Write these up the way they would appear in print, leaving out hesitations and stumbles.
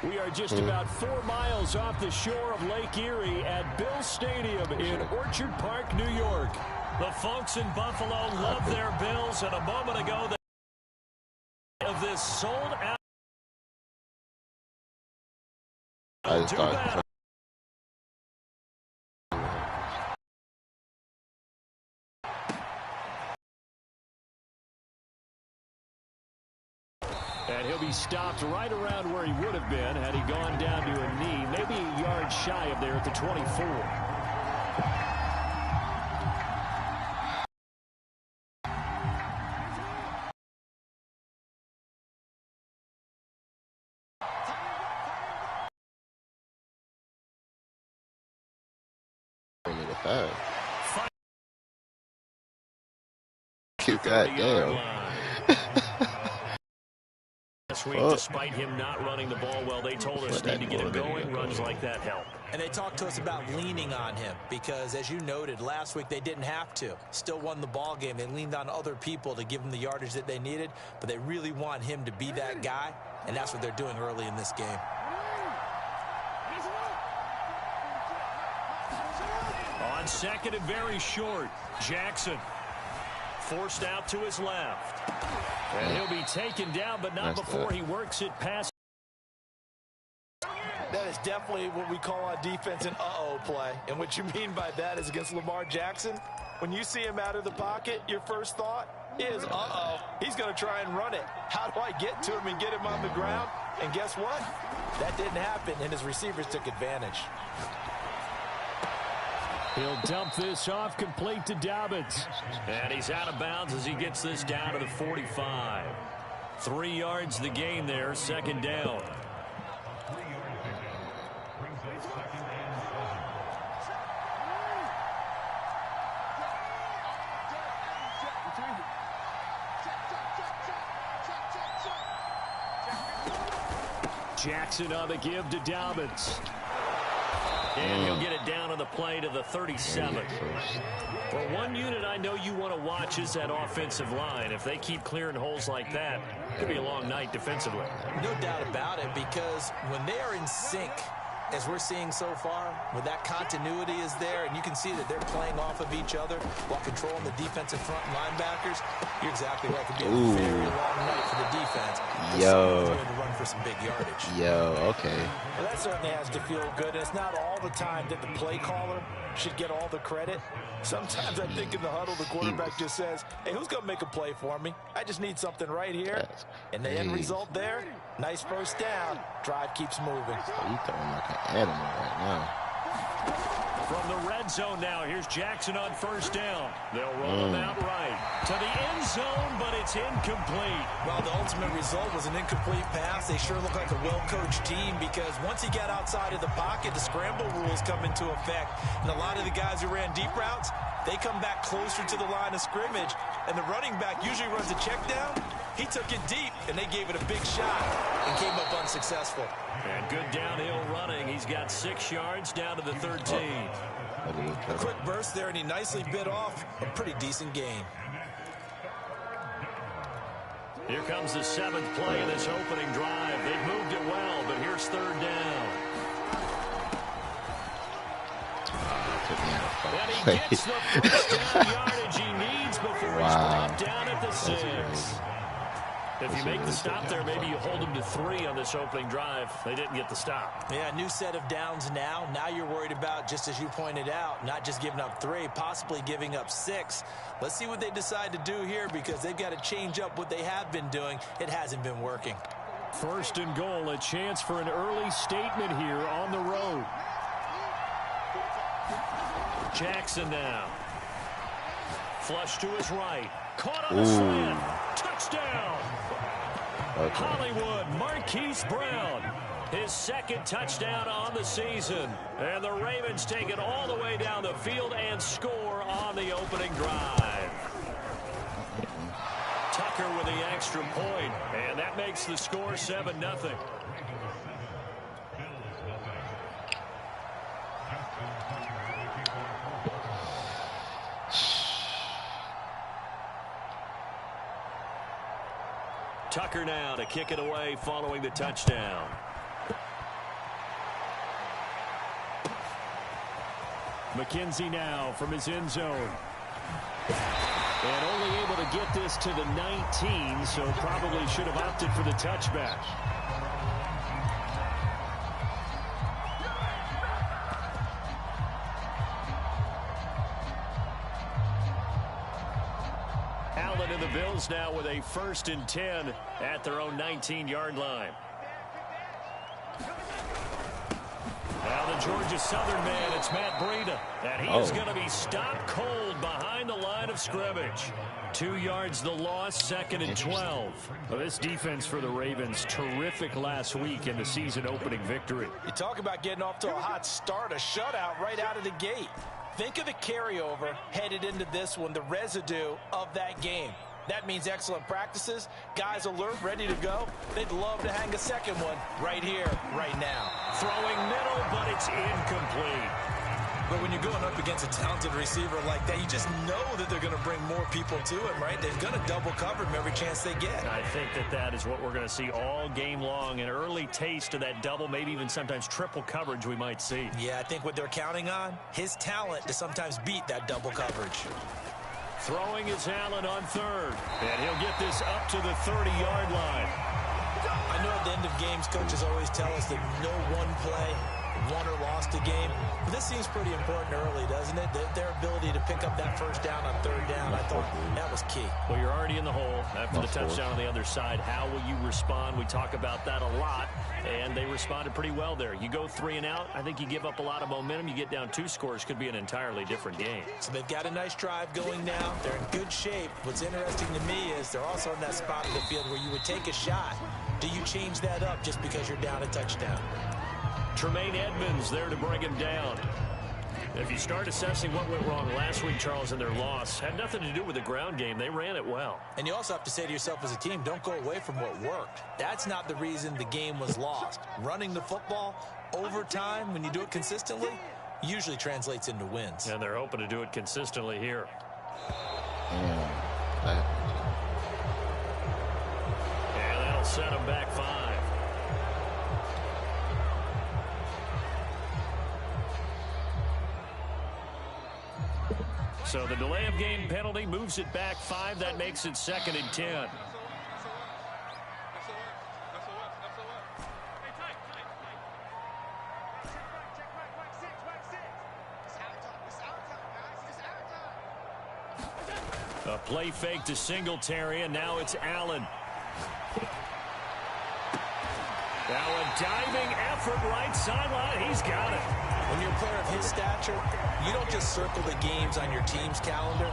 We are just about 4 miles off the shore of Lake Erie at Bill Stadium in Orchard Park, New York. The folks in Buffalo love their Bills, and a moment ago they of this sold out. And he'll be stopped right around where he would have been had he gone down to a knee, maybe a yard shy of there at the 24. Goddamn. Last week, despite him not running the ball well, they told us need to get him going. Runs like that help. And they talked to us about leaning on him because, as you noted, last week they didn't have to. Still won the ball game. They leaned on other people to give them the yardage that they needed, but they really want him to be that guy, and that's what they're doing early in this game. On second and very short, Jackson forced out to his left. And he'll be taken down, but not before he works it past. That is definitely what we call on defense an uh-oh play. And what you mean by that is against Lamar Jackson, when you see him out of the pocket, your first thought is, uh-oh, he's going to try and run it. How do I get to him and get him on the ground? And guess what? That didn't happen, and his receivers took advantage. He'll dump this off complete to Dobbins. And he's out of bounds as he gets this down to the 45. 3 yards the gain there, second down. Jackson on the give to Dobbins. And he'll get it down on the play to the 37. Well, one unit I know you want to watch is that offensive line. If they keep clearing holes like that, it could be a long night defensively. No doubt about it, because when they are in sync, as we're seeing so far, when that continuity is there, and you can see that they're playing off of each other while controlling the defensive front linebackers, you're exactly right. It could be a very long night for the defense. Yo. Going to run for some big yardage. Yo, okay. Well, that certainly has to feel good. It's not all the time that the play caller should get all the credit. Sometimes I think in the huddle, the quarterback just says, hey, who's going to make a play for me? I just need something right here. And the end result there, nice first down. Drive keeps moving. He's throwing like an animal right now. From the red zone now, here's Jackson on first down. They'll roll him out right to the end zone, but it's incomplete. Well, the ultimate result was an incomplete pass. They sure look like a well-coached team because once he got outside of the pocket, the scramble rules come into effect. And a lot of the guys who ran deep routes, they come back closer to the line of scrimmage. And the running back usually runs a check down. He took it deep, and they gave it a big shot and came up unsuccessful. And good downhill running. He's got 6 yards down to the 13. A quick burst there, and he nicely bit off a pretty decent gain. Here comes the 7th play of this opening drive. They've moved it well, but here's third down. And he gets the first down yardage he needs before he's brought down at the 6. If you make the stop there, maybe you hold them to 3 on this opening drive. They didn't get the stop. Yeah, new set of downs now. Now you're worried about, just as you pointed out, not just giving up 3, possibly giving up 6. Let's see what they decide to do here because they've got to change up what they have been doing. It hasn't been working. First and goal, a chance for an early statement here on the road. Jackson now. Flush to his right. Caught on the slant. Touchdown. Hollywood Marquise Brown. His 2nd touchdown on the season. And the Ravens take it all the way down the field and score on the opening drive. Tucker with the extra point, and that makes the score 7-0. Tucker now to kick it away following the touchdown. McKenzie now from his end zone. And only able to get this to the 19, so probably should have opted for the touchback. Allen and the Bills now with a 1st and 10 at their own 19-yard line. Now the Georgia Southern man, it's Matt Breida. And he's going to be stopped cold behind the line of scrimmage. 2 yards the loss, 2nd and 12. Well, this defense for the Ravens, terrific last week in the season-opening victory. You talk about getting off to a hot start, a shutout right out of the gate. Think of the carryover headed into this one, the residue of that game. That means excellent practices, guys alert, ready to go. They'd love to hang a second one right here, right now. Throwing middle, but it's incomplete. But when you're going up against a talented receiver like that, you just know that they're going to bring more people to him, right? They're going to double cover him every chance they get. I think that is what we're going to see all game long. An early taste of that double, maybe even sometimes triple coverage we might see. Yeah, I think what they're counting on, his talent to sometimes beat that double coverage. Throwing is Allen on 3rd. And he'll get this up to the 30-yard line. I know at the end of games, coaches always tell us that no one play won or lost a game. But this seems pretty important early, doesn't it? Their ability to pick up that 1st down on 3rd down, I thought that was key. Well, you're already in the hole after the touchdown on the other side. How will you respond? We talk about that a lot, and they responded pretty well there. You go 3 and out, I think you give up a lot of momentum. You get down 2 scores, could be an entirely different game. So they've got a nice drive going now. They're in good shape. What's interesting to me is they're also in that spot of the field where you would take a shot. Do you change that up just because you're down a touchdown? Tremaine Edmonds there to bring him down. If you start assessing what went wrong last week, Charles, in their loss, had nothing to do with the ground game. They ran it well. And you also have to say to yourself as a team, don't go away from what worked. That's not the reason the game was lost. Running the football over time, when you do it consistently, usually translates into wins. And they're hoping to do it consistently here. And that'll set them back 5. So the delay of game penalty moves it back 5. That makes it 2nd and 10. A play fake to Singletary, and now it's Allen. Now a diving effort right sideline. He's got it. When you're a player of his stature, you don't just circle the games on your team's calendar.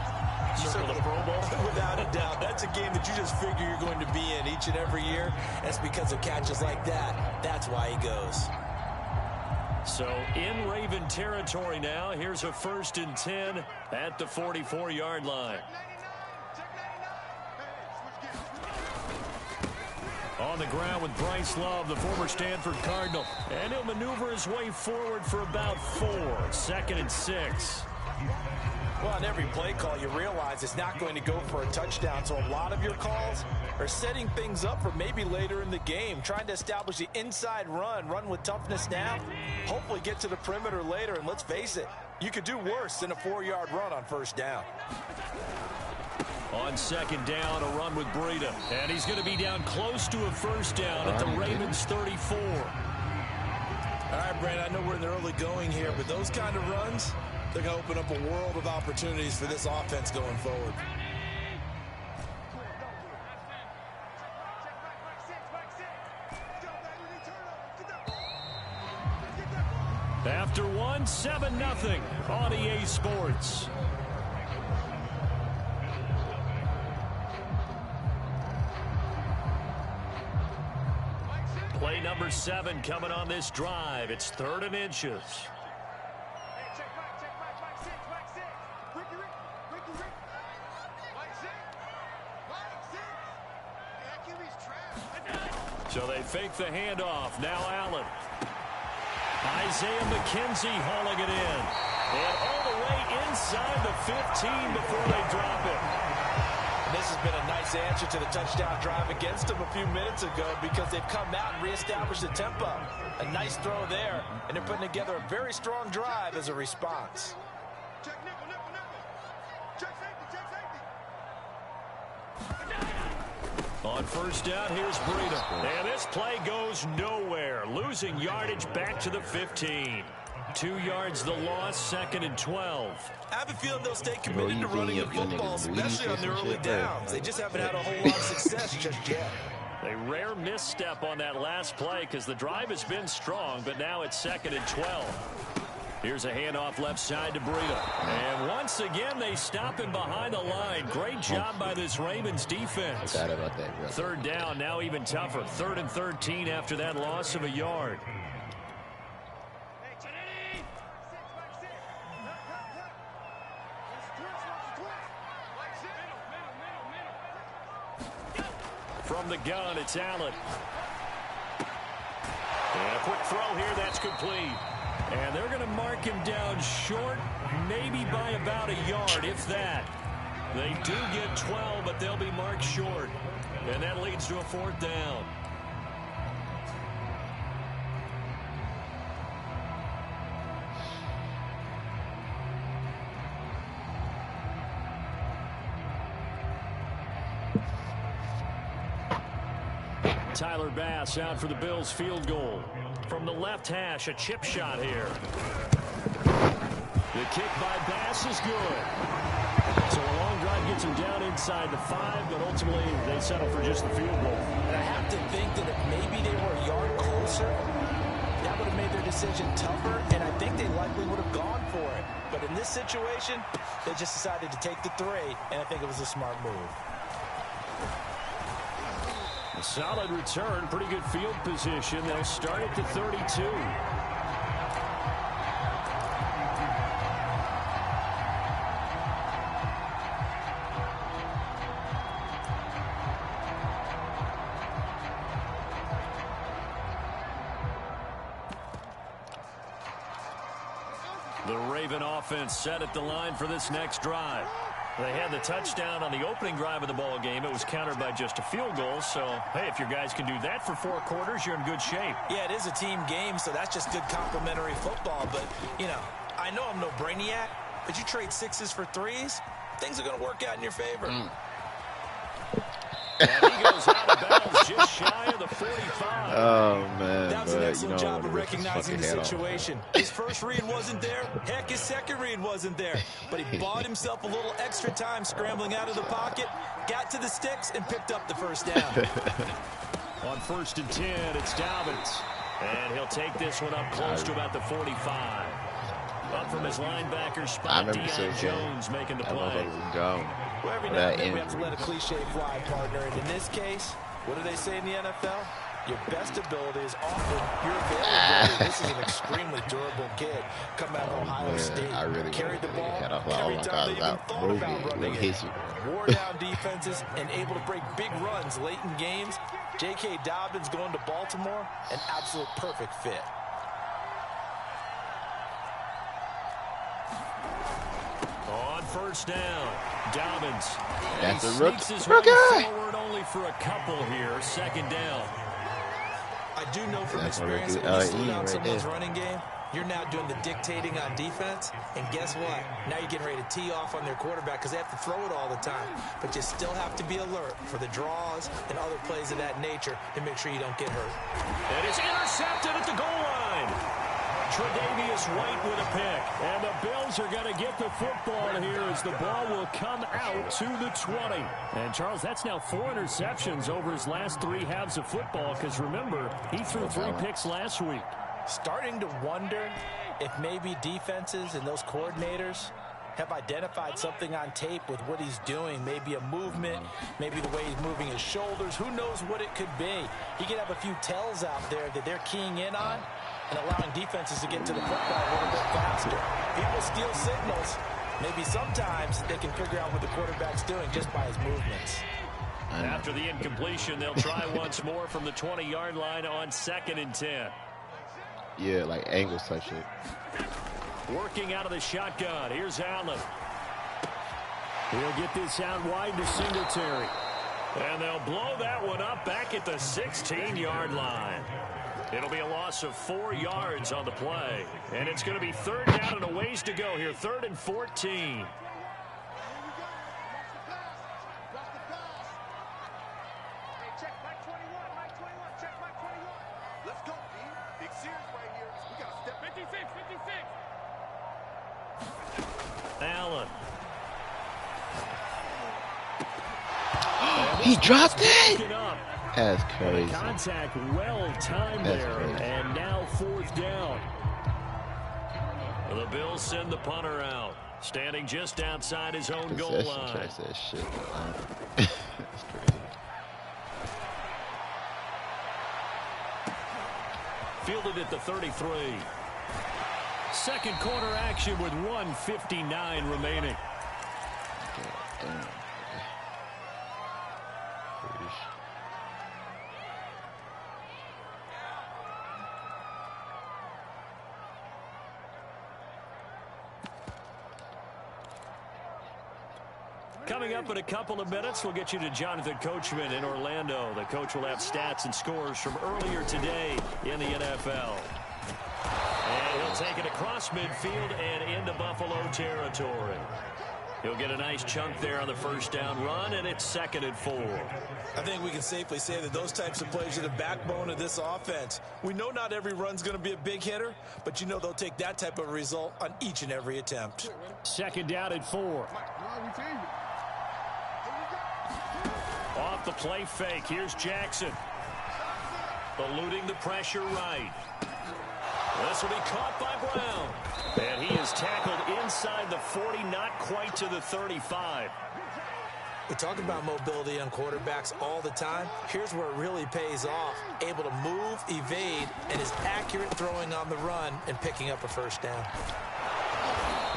You circle the Pro Bowl. Without a doubt. That's a game that you just figure you're going to be in each and every year. That's because of catches like that. That's why he goes. So in Raven territory now. Here's a 1st and 10 at the 44-yard line. On the ground with Bryce Love, the former Stanford Cardinal. And he'll maneuver his way forward for about 4. 2nd and 6. Well, on every play call, you realize it's not going to go for a touchdown. So a lot of your calls are setting things up for maybe later in the game. Trying to establish the inside run with toughness now. Hopefully get to the perimeter later. And let's face it, you could do worse than a 4-yard run on 1st down. On 2nd down, a run with Breida. And he's going to be down close to a 1st down at the Ravens 34. All right, Brandon, I know we're in the early going here, but those kind of runs, they're going to open up a world of opportunities for this offense going forward. After 1, 7-0 on EA Sports. Play number 7 coming on this drive. It's 3rd and inches. So they fake the handoff. Now Allen. Isaiah McKenzie hauling it in. And all the way inside the 15 before they drop it. This has been a nice answer to the touchdown drive against them a few minutes ago because they've come out and reestablished the tempo. A nice throw there, and they're putting together a very strong drive as a response. On first down, here's Breida. And this play goes nowhere. Losing yardage back to the 15. 2 yards the loss, 2nd and 12. I have a feeling they'll stay committed to running the football, especially on the early downs. They just haven't had a whole lot of success just yet. A rare misstep on that last play because the drive has been strong, but now it's 2nd and 12. Here's a handoff left side to Breida. And once again, they stop him behind the line. Great job by this Ravens defense. Forgot about that. Really. 3rd down, now even tougher. 3rd and 13 after that loss of a yard. From the gun, it's Allen. And a quick throw here, that's complete. And they're going to mark him down short, maybe by about a yard, if that. They do get 12, but they'll be marked short. And that leads to a 4th down. Tyler Bass out for the Bills field goal. From the left hash, a chip shot here. The kick by Bass is good. So a long drive gets him down inside the 5, but ultimately they settle for just the field goal. And I have to think that if maybe they were a yard closer, that would have made their decision tougher, and I think they likely would have gone for it. But in this situation, they just decided to take the 3, and I think it was a smart move. A solid return, pretty good field position. They'll start at the 32. The Raven offense set at the line for this next drive. They had the touchdown on the opening drive of the ball game. It was countered by just a field goal. So, hey, if your guys can do that for 4 quarters, you're in good shape. Yeah, it is a team game, so that's just good complimentary football. But, you know, I know I'm no brainiac, but you trade 6s for 3s, things are going to work out in your favor. And he goes out of bounds just shy of the 45. Oh, man. That was an excellent job of recognizing the situation. His first read wasn't there. Heck, his second read wasn't there. But he bought himself a little extra time scrambling out of the pocket, got to the sticks, and picked up the first down. On 1st and 10, it's Dobbins. And he'll take this one up close to about the 45. Up from his linebacker spot, Deion Jones making the play. Well, every now and then we have to let a cliche fly, partner. And in this case, what do they say in the NFL? Your best ability is often your availability. This is an extremely durable kid. Come out of Ohio State, carried the ball every time they even thought about running it. Wore down defenses and able to break big runs late in games. J.K. Dobbins going to Baltimore, an absolute perfect fit. On 1st down, Dobbins. That's he a sneaks his way forward only for a couple here. 2nd down. I do know from experience that when you slow down someone's running game, you're now doing the dictating on defense. And guess what? Now you're getting ready to tee off on their quarterback because they have to throw it all the time. But you still have to be alert for the draws and other plays of that nature to make sure you don't get hurt. And it's intercepted at the goal line. Tre'Davious White with a pick. And the Bills are going to get the football here as the ball will come out to the 20. And, Charles, that's now 4 interceptions over his last 3 halves of football because, remember, he threw 3 picks last week. Starting to wonder if maybe defenses and those coordinators have identified something on tape with what he's doing. Maybe a movement, maybe the way he's moving his shoulders. Who knows what it could be? He could have a few tells out there that they're keying in on and allowing defenses to get to the football a little bit faster. People steal signals. Maybe sometimes they can figure out what the quarterback's doing just by his movements. After the incompletion, they'll try once more from the 20-yard line on 2nd and 10. Yeah, like angles type shit. Working out of the shotgun. Here's Allen. He'll get this out wide to Singletary. And they'll blow that one up back at the 16-yard line. It'll be a loss of 4 yards on the play. And it's going to be 3rd down and a ways to go here. 3rd and 14. Allen. He dropped it. That's crazy. Contact well timed there, and now 4th down. The Bills send the punter out, standing just outside his own goal line. That's crazy. Fielded at the 33. Second quarter action with 1:59 remaining. Coming up in a couple of minutes, we'll get you to Jonathan Coachman in Orlando. The coach will have stats and scores from earlier today in the NFL. And he'll take it across midfield and into Buffalo territory. He'll get a nice chunk there on the first down run, and it's 2nd and 4. I think we can safely say that those types of plays are the backbone of this offense. We know not every run's going to be a big hitter, but you know they'll take that type of result on each and every attempt. 2nd down and 4. Off the play fake. Here's Jackson. Eluding the pressure right. This will be caught by Brown. And he is tackled inside the 40, not quite to the 35. We talk about mobility on quarterbacks all the time. Here's where it really pays off. Able to move, evade, and is accurate throwing on the run and picking up a first down.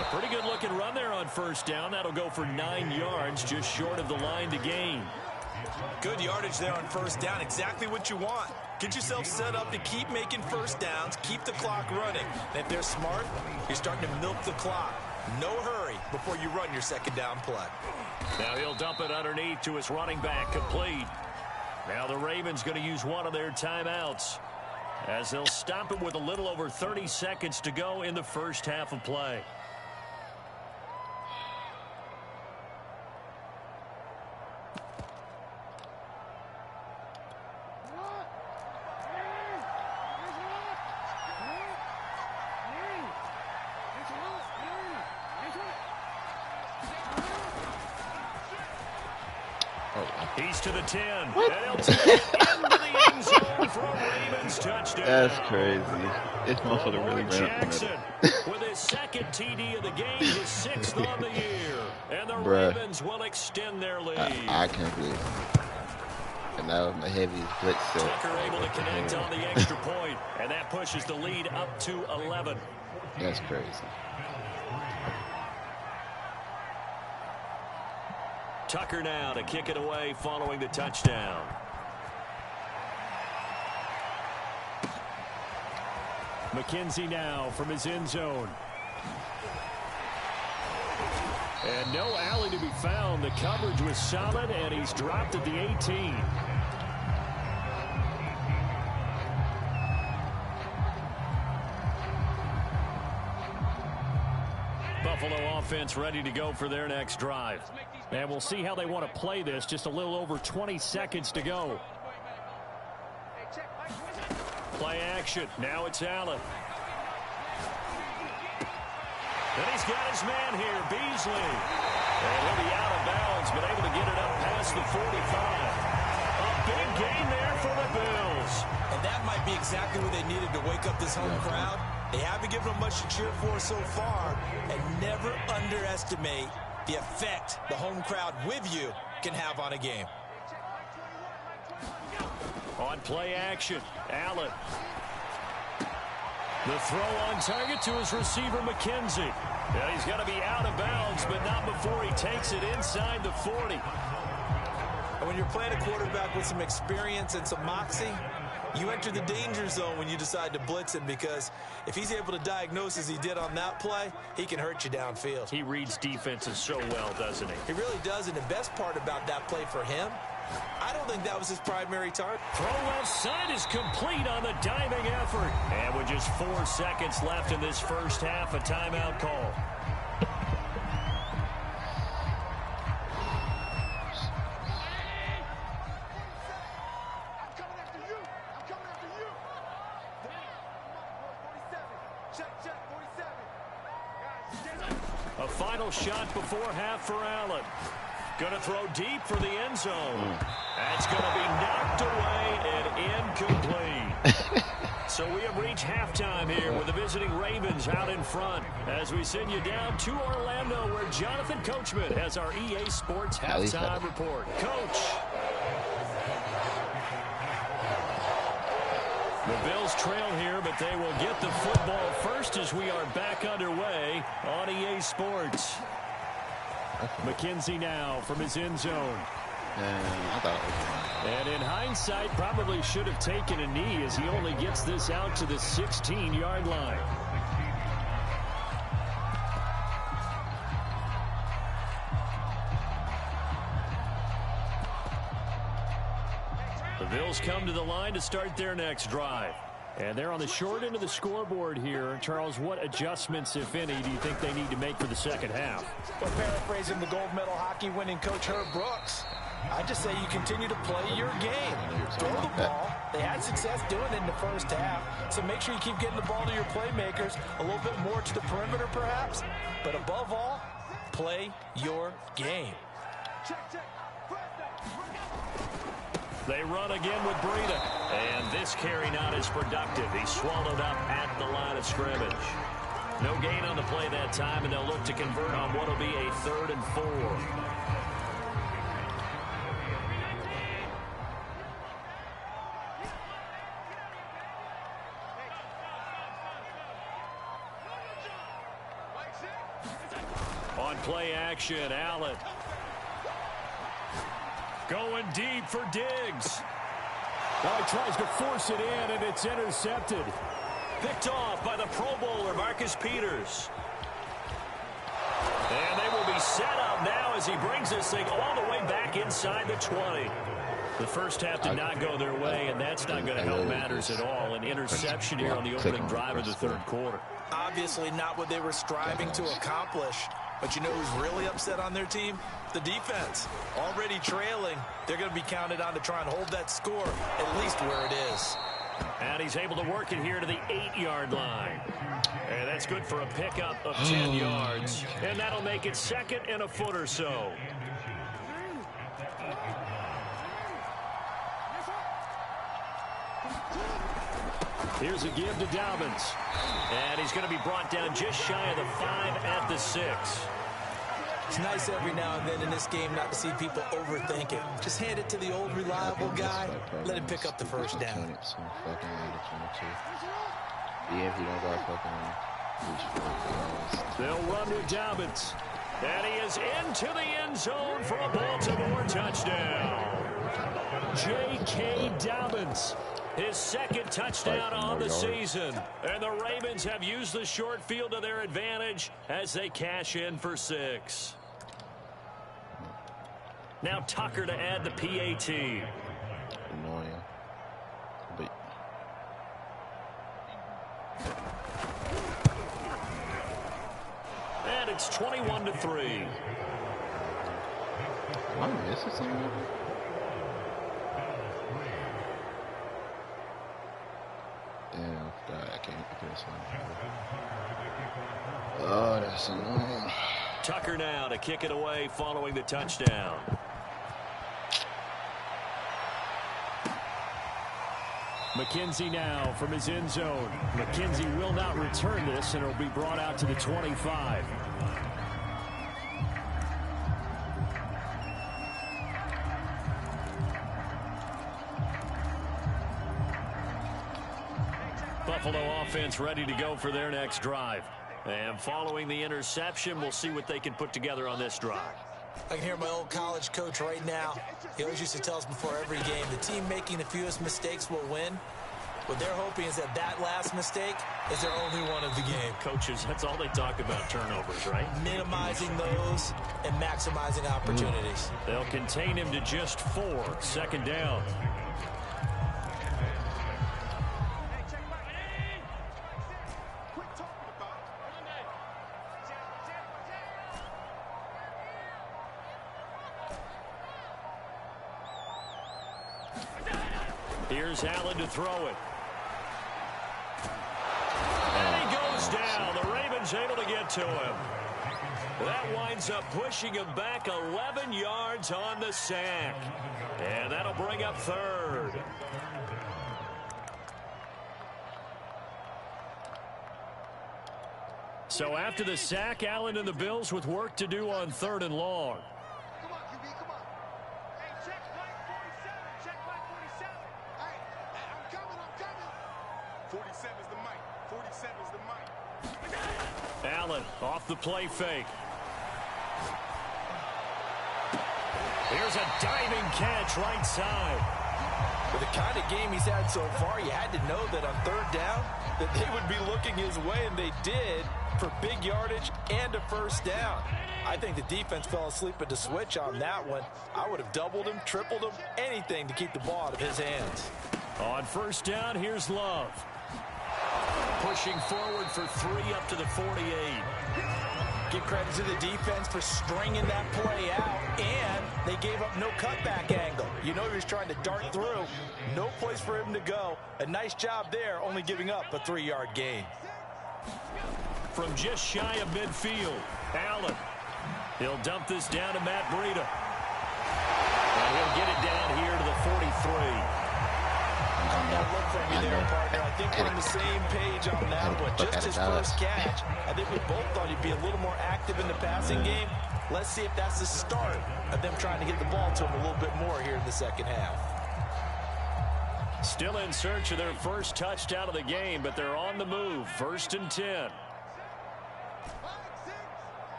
A pretty good looking run there on first down. That'll go for 9 yards, just short of the line to gain. Good yardage there on first down. Exactly what you want. Get yourself set up to keep making first downs, keep the clock running. And if they're smart, you're starting to milk the clock. No hurry before you run your second down play. Now he'll dump it underneath to his running back, complete. Now the Ravens going to use one of their timeouts, as they'll stop it with a little over 30 seconds to go in the first half of play. He's to the 10. What? And he'll take it into the end zone for a Ravens touchdown. That's crazy. This motherfucker really ran up Jackson with his 2nd TD of the game, his 6th on the year. And the Bruh. Ravens will extend their lead. I can't believe it. And that was my heaviest blitz set. Tucker able to connect on the extra point, and that pushes the lead up to 11. That's crazy. Tucker now to kick it away following the touchdown. McKenzie now from his end zone. And no alley to be found. The coverage was solid, and he's dropped at the 18. Buffalo offense ready to go for their next drive. And we'll see how they want to play this. Just a little over 20 seconds to go. Play action. Now it's Allen. And he's got his man here, Beasley. And he'll be out of bounds, but able to get it up past the 45. A big gain there for the Bills. And that might be exactly what they needed to wake up this home crowd. They haven't given them much to cheer for so far. And never underestimate the effect the home crowd with you can have on a game. On play action, Allen. The throw on target to his receiver, McKenzie. Yeah, he's got to be out of bounds, but not before he takes it inside the 40. And when you're playing a quarterback with some experience and some moxie, you enter the danger zone when you decide to blitz him, because if he's able to diagnose as he did on that play, he can hurt you downfield. He reads defenses so well, doesn't he? He really does, and the best part about that play for him I don't think that was his primary target. Throw left side is complete on the diving effort. And with just 4 seconds left in this first half, a timeout call. A final shot before half for Allen. Going to throw deep for the end zone. That's going to be knocked away and incomplete. So we have reached halftime here with the visiting Ravens out in front as we send you down to Orlando where Jonathan Coachman has our EA Sports halftime report. Coach. The Bills trail here, but they will get the football first as we are back underway on EA Sports. McKenzie now from his end zone. And in hindsight, probably should have taken a knee as he only gets this out to the 16-yard line. The Bills come to the line to start their next drive. And they're on the short end of the scoreboard here. Charles, what adjustments, if any, do you think they need to make for the second half? Well, paraphrasing the gold medal hockey winning coach Herb Brooks, I just say you continue to play your game. Throw the ball. They had success doing it in the first half. So make sure you keep getting the ball to your playmakers, a little bit more to the perimeter perhaps. But above all, play your game. They run again with Breida. And this carry not as productive. He's swallowed up at the line of scrimmage. No gain on the play that time, and they'll look to convert on what will be a 3rd and 4. On play action, Allen. Going deep for Diggs. Well, he tries to force it in, and it's intercepted. Picked off by the Pro Bowler, Marcus Peters. And they will be set up now as he brings this thing all the way back inside the 20. The first half did not go their way, and that's not going to help matters at all. An interception here on the opening drive of the 3rd quarter. Obviously not what they were striving to accomplish. But you know who's really upset on their team? The defense. Already trailing. They're going to be counted on to try and hold that score at least where it is. And he's able to work it here to the 8-yard line. And that's good for a pickup of 10 yards. And that'll make it 2nd and a foot or so. Here's a give to Dobbins. And he's going to be brought down just shy of the 5 at the 6. It's nice every now and then in this game not to see people overthink it. Just hand it to the old reliable guy. Let him pick up the first down. They'll run with Dobbins. And he is into the end zone for a Baltimore touchdown. J.K. Dobbins. His 2nd touchdown on the season. And the Ravens have used the short field to their advantage as they cash in for 6. Now Tucker to add the PAT. Annoying. But and it's 21-3. Am I missing something? Damn, God, I can't get this one. Oh, that's annoying. Tucker now to kick it away following the touchdown. McKenzie now from his end zone. McKenzie will not return this, and it will be brought out to the 25. Buffalo offense ready to go for their next drive. And following the interception, we'll see what they can put together on this drive. I can hear my old college coach right now. He always used to tell us before every game, the team making the fewest mistakes will win. What they're hoping is that that last mistake is their only one of the game. Coaches, that's all they talk about, turnovers, right? Minimizing those and maximizing opportunities. They'll contain him to just 4. Second down. Here's Allen to throw it. And he goes down. The Ravens able to get to him. That winds up pushing him back 11 yards on the sack. And that'll bring up 3rd. So after the sack, Allen and the Bills with work to do on 3rd and long. Allen off the play fake. Here's a diving catch right side. With the kind of game he's had so far, you had to know that on 3rd down that they would be looking his way, and they did, for big yardage and a 1st down. I think the defense fell asleep at the switch on that one. I would have doubled him, tripled him, anything to keep the ball out of his hands. On 1st down, here's Love. Pushing forward for 3 up to the 48. Give credit to the defense for stringing that play out, and they gave up no cutback angle. You know he was trying to dart through. No place for him to go. A nice job there, only giving up a 3-yard gain. From just shy of midfield, Allen. He'll dump this down to Matt Breida. And he'll get it down here to the 43. That look from you there, partner. I think we're on the same page on that one. Just his first catch. I think we both thought he'd be a little more active in the passing game. Let's see if that's the start of them trying to get the ball to him a little bit more here in the second half. Still in search of their first touchdown of the game, but they're on the move. 1st and 10.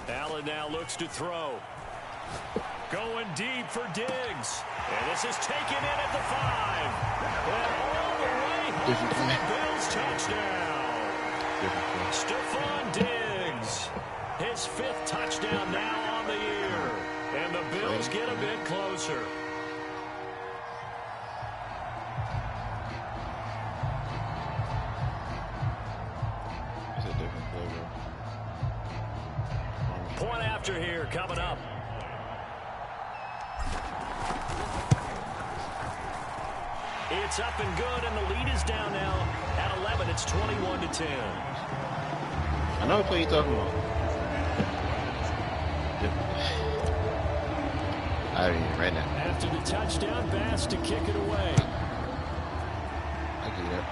Allen now looks to throw. Going deep for Diggs. And this is taken in at the 5. And all the way home for the Bills touchdown. Stephon Diggs. His 5th touchdown now on the year. And the Bills get a bit closer. It's a different flavor. Point after here coming up. It's up and good, and the lead is down now at 11. It's 21-10. I know what play you're talking about. I mean, right now. After the touchdown, Bass to kick it away. I get that.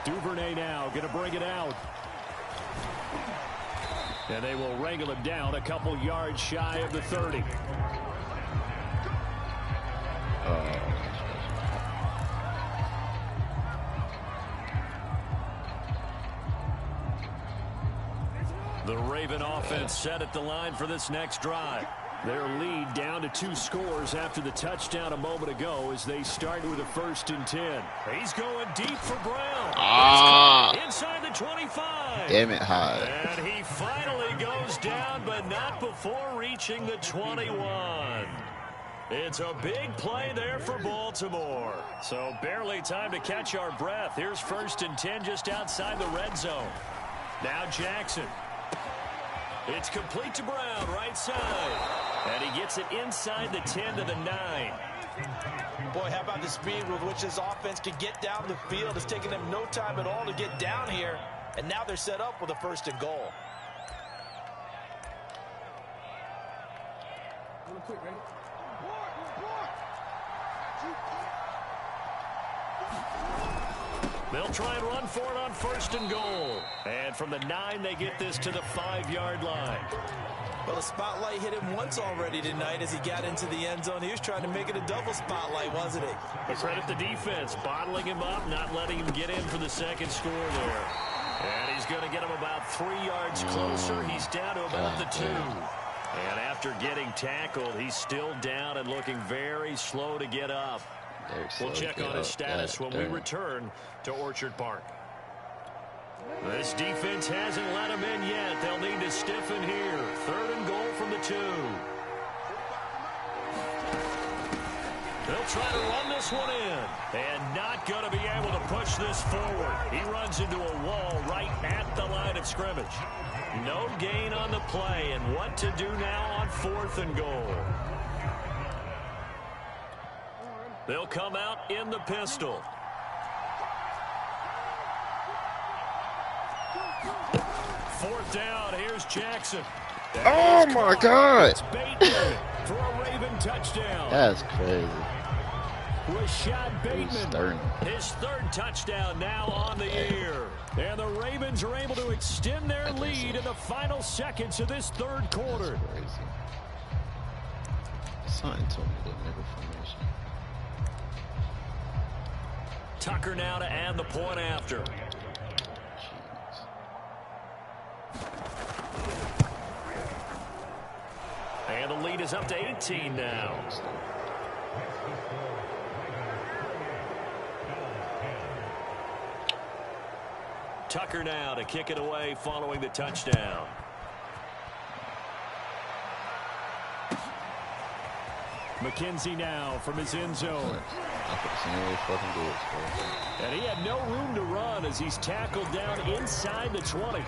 Duvernay now going to bring it out. And they will wrangle him down a couple yards shy of the 30. The Raven offense set at the line for this next drive. Their lead down to 2 scores after the touchdown a moment ago as they start with a 1st and 10. He's going deep for Brown. Inside the 25. Damn it, high. And he finally goes down, but not before reaching the 21. It's a big play there for Baltimore. So barely time to catch our breath. Here's 1st and 10 just outside the red zone. Now Jackson. It's complete to Brown, right side. And he gets it inside the 10 to the 9. Boy, how about the speed with which this offense can get down the field? It's taken them no time at all to get down here. And now they're set up with a 1st and goal. Real quick, ready? They'll try and run for it on 1st and goal. And from the 9, they get this to the 5-yard line. Well, the spotlight hit him once already tonight as he got into the end zone. He was trying to make it a double spotlight, wasn't he? But credit the defense, bottling him up, not letting him get in for the 2nd score there. And he's going to get him about 3 yards closer. He's down to about the 2. And after getting tackled, he's still down and looking very slow to get up. We'll check on his status when we return to Orchard Park. This defense hasn't let him in yet. They'll need to stiffen here. 3rd and goal from the 2. They'll try to run this one in. And not going to be able to push this forward. He runs into a wall right at the line of scrimmage. No gain on the play. And what to do now on 4th and goal. They'll come out in the pistol. Fourth down. Here's Jackson. Oh, my God. It's Bateman for a Raven touchdown. That's crazy. Rashad Bateman, his 3rd touchdown now on the year. And the Ravens are able to extend their lead in the final seconds of this 3rd quarter. That's crazy. Something told me to nickel formation. Tucker now to add the point after. And the lead is up to 18 now. Tucker now to kick it away following the touchdown. McKenzie now from his end zone. And he had no room to run as he's tackled down inside the 20.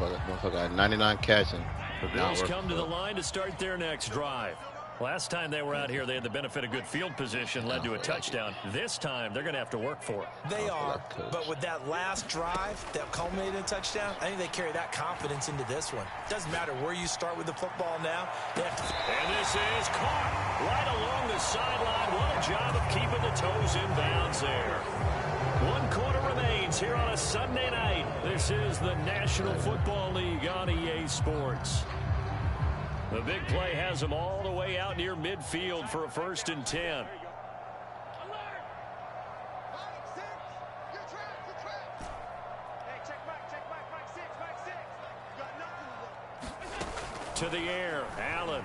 Motherfucker got 99 catching. The Bills come to the line to start their next drive. Last time they were out here, they had the benefit of good field position, led to a touchdown. This time, they're going to have to work for it. They are, but with that last drive that culminated in a touchdown, I think they carry that confidence into this one. Doesn't matter where you start with the football now. They have to... And this is caught right along the sideline. What a job of keeping the toes in bounds there. 1 quarter remains here on a Sunday night. This is the National Football League on EA Sports. The big play has them all the way out near midfield for a 1st and 10. To the air, Allen.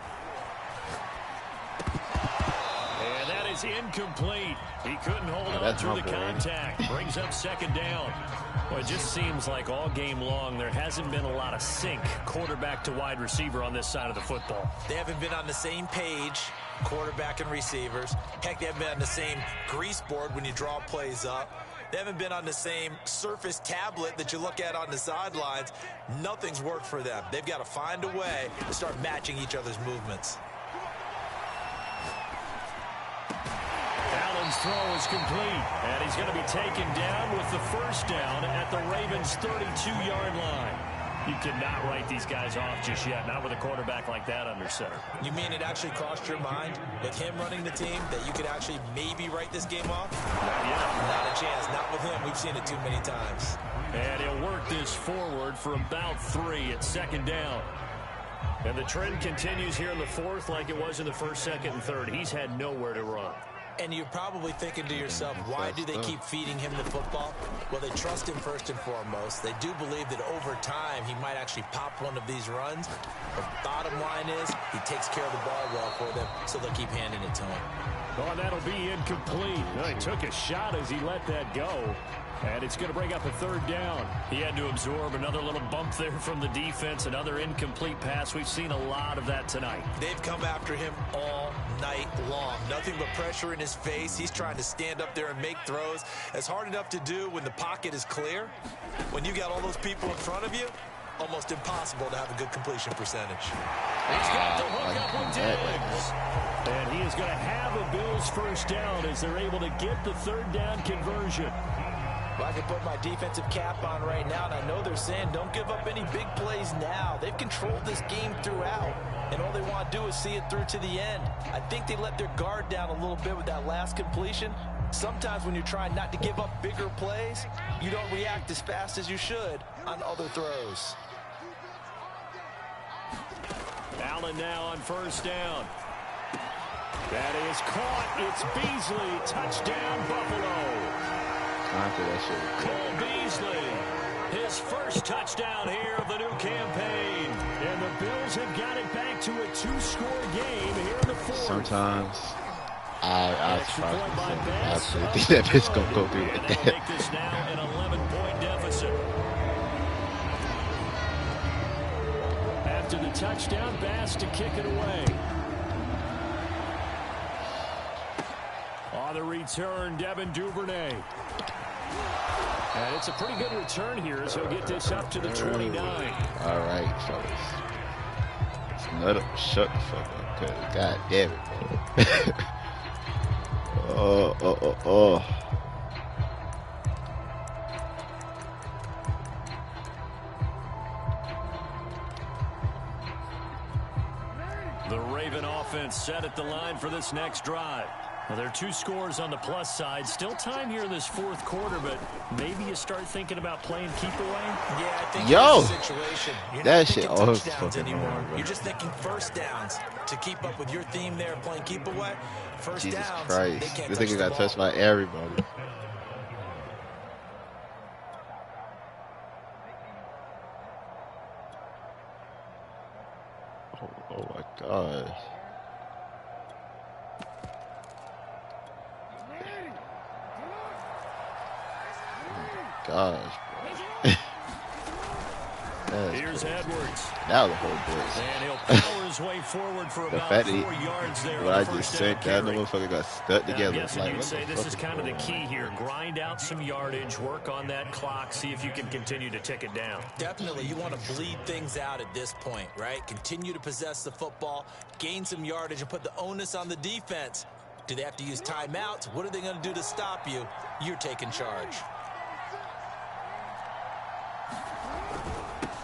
And that is incomplete. He couldn't hold on through the contact. Brings up 2nd down. Well, it just seems like all game long there hasn't been a lot of sync quarterback to wide receiver on this side of the football. They haven't been on the same page, quarterback and receivers. Heck, they haven't been on the same grease board when you draw plays up. They haven't been on the same surface tablet that you look at on the sidelines. Nothing's worked for them. They've got to find a way to start matching each other's movements. Allen's throw is complete, and he's going to be taken down with the 1st down at the Ravens' 32-yard line. You cannot write these guys off just yet, not with a quarterback like that under center. You mean it actually crossed your mind with him running the team that you could actually maybe write this game off? Not yet. Not a chance. Not with him. We've seen it too many times. And he'll work this forward for about 3 at 2nd down. And the trend continues here in the 4th like it was in the 1st, 2nd, and 3rd. He's had nowhere to run. And you're probably thinking to yourself, why do they keep feeding him the football? Well, they trust him first and foremost. They do believe that over time he might actually pop one of these runs. The bottom line is he takes care of the ball well for them, so they'll keep handing it to him. Oh, that'll be incomplete. Well, he took a shot as he let that go. And it's going to bring up a 3rd down. He had to absorb another little bump there from the defense, another incomplete pass. We've seen a lot of that tonight. They've come after him all night long. Nothing but pressure in his face. He's trying to stand up there and make throws. It's hard enough to do when the pocket is clear. When you got all those people in front of you, almost impossible to have a good completion percentage. He's got the hook up with Diggs. And he is going to have a Bills 1st down as they're able to get the 3rd down conversion. Well, I can put my defensive cap on right now, and I know they're saying don't give up any big plays now. They've controlled this game throughout, and all they want to do is see it through to the end. I think they let their guard down a little bit with that last completion. Sometimes when you're trying not to give up bigger plays, you don't react as fast as you should on other throws. Allen now on 1st down. That is caught. It's Beasley. Touchdown, Buffalo. That shit. Cole Beasley His first touchdown here of the new campaign. And the Bills have got it back to a 2-score game here in the fourth. Sometimes I absolutely think that bitch gonna go through with that. Make this now an 11-point deficit. After the touchdown, Bass to kick it away. On the return, Devin Duvernay. And it's a pretty good return here as he'll get this up to the 29. All right, fellas. Shut the fuck up, cuz. God damn it, man. Oh. The Raven offense set at the line for this next drive. Well, there are 2 scores on the plus side. Still time here in this fourth quarter, but maybe you start thinking about playing keep away. Yeah, I think situation. You're that not shit thinking always touchdowns fucking anymore. wrong, bro. You're just thinking first downs to keep up with your theme there, playing keep away. First Jesus downs, Christ. they can't This touch nigga the got ball. touched by everybody. Oh my gosh. Gosh, bro. Here's Edwards. Now the whole blitz. And he'll power his way forward for The about fact 4 that yards there. what I on the just first said, down that carry. motherfucker got stuck together. I'm guessing Like, you'd what say the this fuck is kind of the going key on? here. Grind out some yardage, work on that clock, see if you can continue to tick it down. Definitely, you want to bleed things out at this point, right? Continue to possess the football, gain some yardage, and put the onus on the defense. Do they have to use timeouts? What are they going to do to stop you? You're taking charge.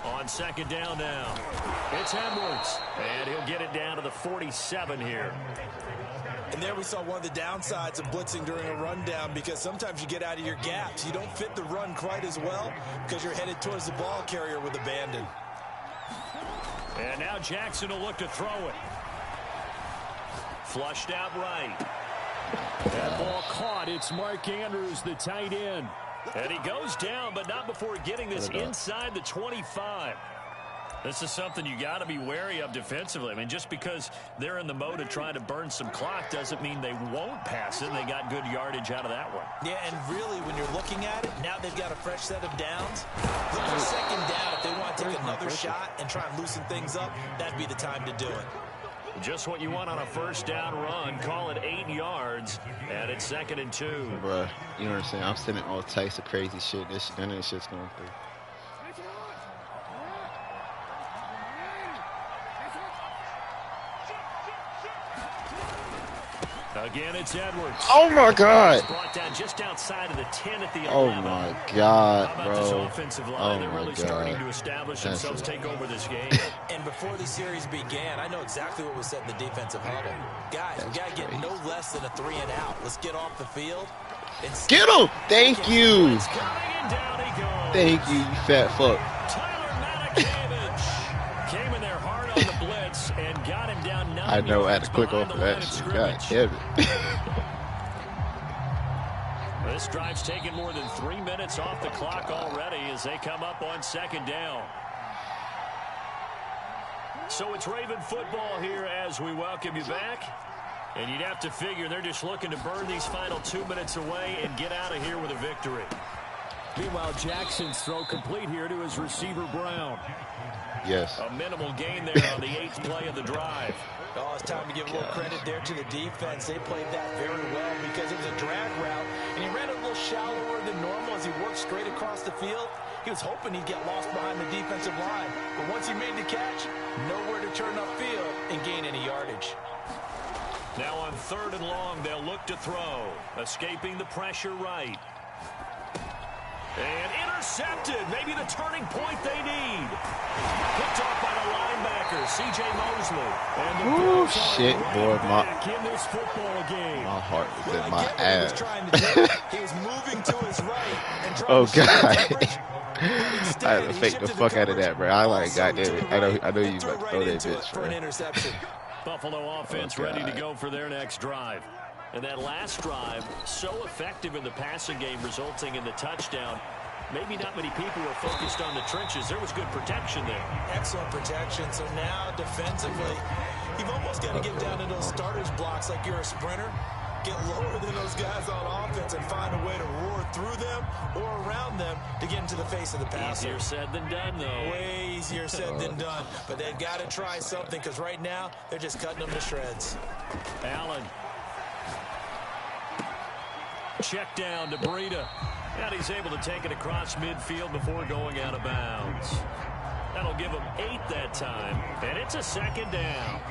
On second down now, it's Edwards, and he'll get it down to the 47 here. And there we saw one of the downsides of blitzing during a rundown, because sometimes you get out of your gaps. You don't fit the run quite as well because you're headed towards the ball carrier with abandon. And now Jackson will look to throw it. Flushed out right. That ball caught. It's Mark Andrews, the tight end. And he goes down, but not before getting this inside the 25. This is something you got to be wary of defensively. I mean, just because they're in the mode of trying to burn some clock doesn't mean they won't pass it. And they got good yardage out of that one. Yeah, and really, when you're looking at it, now they've got a fresh set of downs. Look for second down. If they want to take another shot and try and loosen things up, that'd be the time to do it. Just what you want on a first down run. Call it 8 yards, and it's 2nd and 2. Bruh, you know what I'm saying? I'm sending all types of crazy shit. None of this shit's going through. Again, it's Edwards. Oh my God! Brought down just outside of the 10 at the 11. Oh my God, How about this bro! offensive line? Oh They're my really God! starting to establish themselves, take over this game. And before the series began, I know exactly what was said in the defensive huddle. Guys, we got to get no less than a 3 and out. Let's get off the field. And Get him! Thank you! It's coming, and down he goes. Thank you, you fat fuck. Tyler Matakavich came in there hard on the blitz and got him down 9 I know, I had yards to click behind off the of line that of shit. God scrimmage. damn it. This drive's taken more than 3 minutes off the clock already as they come up on second down. So it's Raven football here as we welcome you back. And you'd have to figure they're just looking to burn these final 2 minutes away and get out of here with a victory. Meanwhile, Jackson's throw complete here to his receiver, Brown. Yes. A minimal gain there on the 8th play of the drive. Oh, it's time to give a little credit there to the defense. They played that very well because it was a drag route, and he ran it a little shallower than normal as he worked straight across the field. He was hoping he'd get lost behind the defensive line, but once he made the catch, nowhere to turn upfield and gain any yardage. Now on 3rd and long, they'll look to throw. Escaping the pressure right. And intercepted. Maybe the turning point they need. Picked off by the linebacker, C.J. Mosley. And the Ooh, Bills are shit, right boy, back in this football game. My heart is Well, in I my get what he was ass. trying to do. He was moving to his right and trying Oh to shift God. coverage, but I instead, had to he fake the shifted fuck out of coverage that, bro. I like, also goddamn to it. the right I know you and about to threw throw right that into bitch, it for an bro. interception. Buffalo offense Oh, ready to God. go for their next drive. And that last drive, so effective in the passing game, resulting in the touchdown. maybe not many people were focused on the trenches. There was good protection there. Excellent protection. So now defensively, you've almost got to get down to those starters blocks like you're a sprinter. Get lower than those guys on offense and find a way to roar through them or around them to get into the face of the passer. Easier said than done, though. Way easier said than done. But they've got to try something because right now they're just cutting them to shreds. Allen. Check down to Breida. And he's able to take it across midfield before going out of bounds. That'll give him 8 that time. And it's a second down.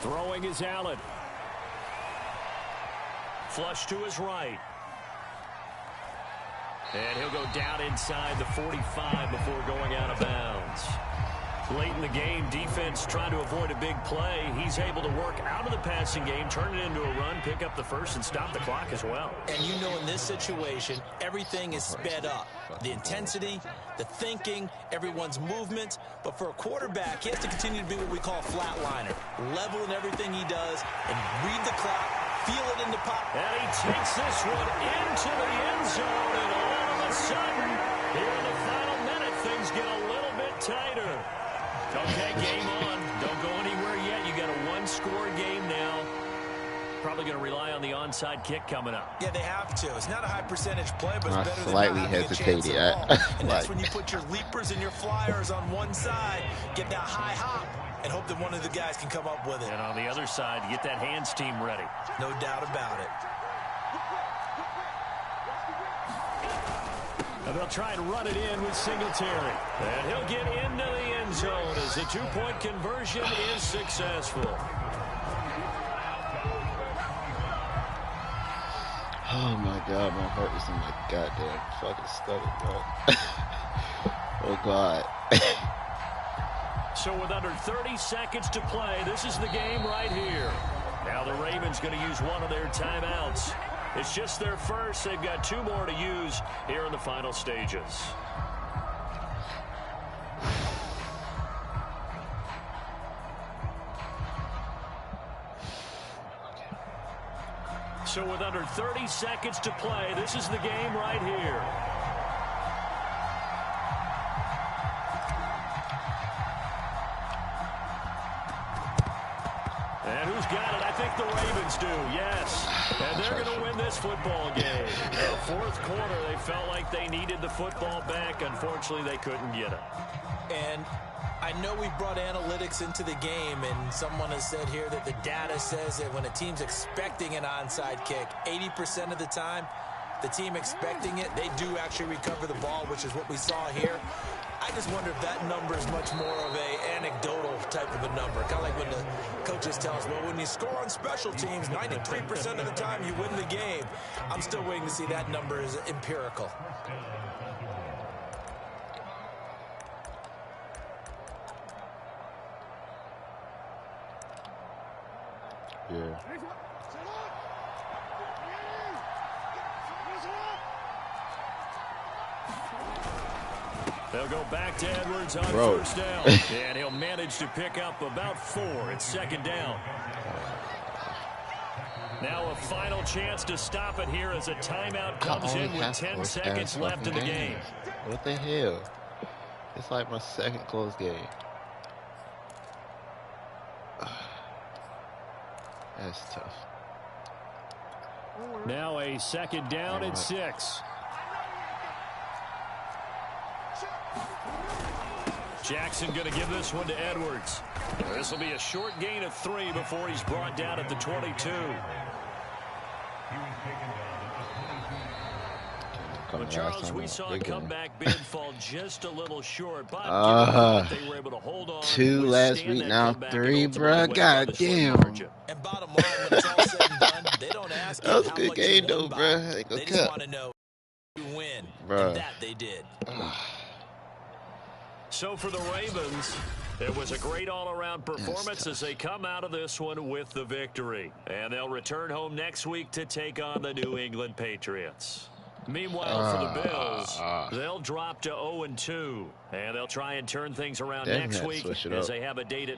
Throwing is Allen. Flush to his right. And he'll go down inside the 45 before going out of bounds. Late in the game, defense trying to avoid a big play. He's able to work out of the passing game, turn it into a run, pick up the first, and stop the clock as well. And you know in this situation, everything is sped up. The intensity, the thinking, everyone's movement. But for a quarterback, he has to continue to be what we call a flatliner. Level in everything he does and read the clock, feel it in the pocket. And he takes this one into the end zone, and all of a sudden, here in the final minute, things get a little bit tighter. Okay, game on. Don't go anywhere yet. You got a one-score game now. Probably going to rely on the onside kick coming up. Yeah, they have to. It's not a high percentage play, but it's better than slightly not having a chance at all. And that's when you put your leapers and your flyers on one side, get that high hop, and hope that one of the guys can come up with it. And on the other side, get that hands team ready. No doubt about it. And they'll try and run it in with Singletary. And he'll get into the end zone as the two-point conversion is successful. Oh my God, my heart is in my goddamn fucking stomach, bro. Oh God. So with under 30 seconds to play, this is the game right here. Now the Ravens going to use one of their timeouts. It's just their first. They've got 2 more to use here in the final stages. So with under 30 seconds to play, this is the game right here. And who's got it? I think the Ravens do, yes. And they're going to win this football game. The fourth quarter, they felt like they needed the football back. Unfortunately, they couldn't get it. And I know we brought analytics into the game, and someone has said here that the data says that when a team's expecting an onside kick, 80% of the time, the team expecting it, they do actually recover the ball, which is what we saw here. I just wonder if that number is much more of a anecdotal type of a number. Kind of like when the coaches tell us, well, when you score on special teams, 93% of the time you win the game. I'm still waiting to see that number is empirical. Yeah. They'll go back to Edwards on first down. And he'll manage to pick up about 4. It's second down. Now a final chance to stop it here as a timeout comes in with 10 seconds left in the game. What the hell? It's like my second close game. That's tough. Now a second down and 6. Jackson going to give this one to Edwards. This will be a short gain of 3 before he's brought down at the 22. But Charles, we saw a comeback bid fall just a little short, but they were able to hold on. 2 last week, now 3, bro. God damn. And bottom line, when it's all said and done, they don't ask you that was a how good much game, you though, won bro. by. They just want to know who win, and that they did. So for the Ravens, it was a great all-around performance as they come out of this one with the victory. And they'll return home next week to take on the New England Patriots. Meanwhile, for the Bills, they'll drop to 0-2. And they'll try and turn things around next week as they have a date at